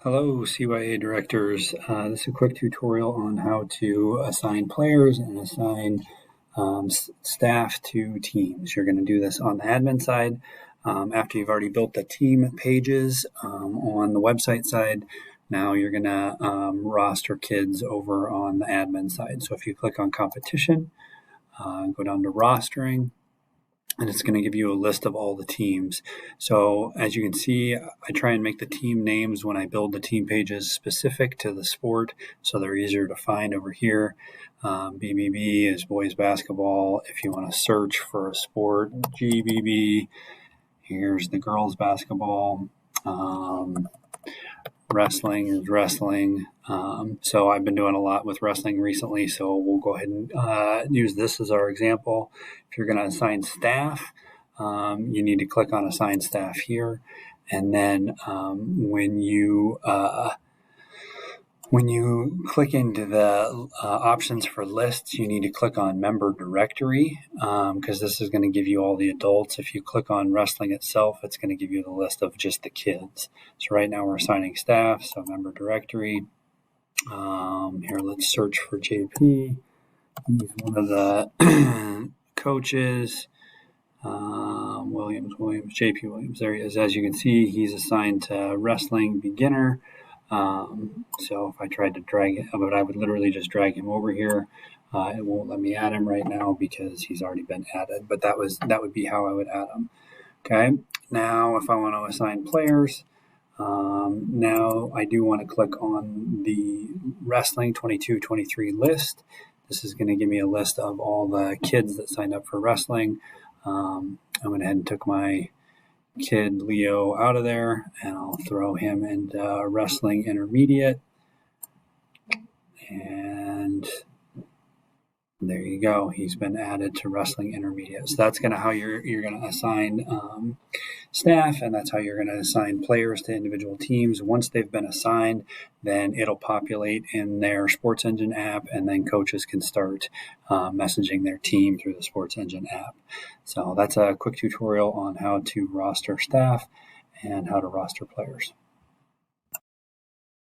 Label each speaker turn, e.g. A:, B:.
A: Hello, CYA directors. This is a quick tutorial on how to assign players and assign staff to teams. You're going to do this on the admin side. After you've already built the team pages on the website side, now you're going to roster kids over on the admin side. So if you click on competition, go down to rostering, and it's going to give you a list of all the teams. So as you can see, I try and make the team names when I build the team pages specific to the sport, so they're easier to find over here. BBB is boys basketball. If you want to search for a sport, GBB, here's the girls basketball. Wrestling is wrestling. So I've been doing a lot with wrestling recently, so we'll go ahead and use this as our example. If you're going to assign staff, you need to click on assign staff here. And then when you click into the options for lists, you need to click on member directory because this is going to give you all the adults. If you click on wrestling itself, it's going to give you the list of just the kids. So right now we're assigning staff, so member directory. Here, let's search for JP. He's one of the coaches. JP Williams, there he is. As you can see, he's assigned to wrestling beginner. So if I tried to drag it, but I would literally just drag him over here. It won't let me add him right now because he's already been added, but that would be how I would add him. Okay. Now, if I want to assign players, now I do want to click on the wrestling 22-23 list. This is going to give me a list of all the kids that signed up for wrestling. I went ahead and took my kid Leo out of there, and I'll throw him into wrestling intermediate, and there you go. He's been added to wrestling intermediate. So that's how you're going to assign staff, and that's how you're going to assign players to individual teams. Once they've been assigned, then it'll populate in their Sports Engine app, and then coaches can start messaging their team through the Sports Engine app. So that's a quick tutorial on how to roster staff and how to roster players.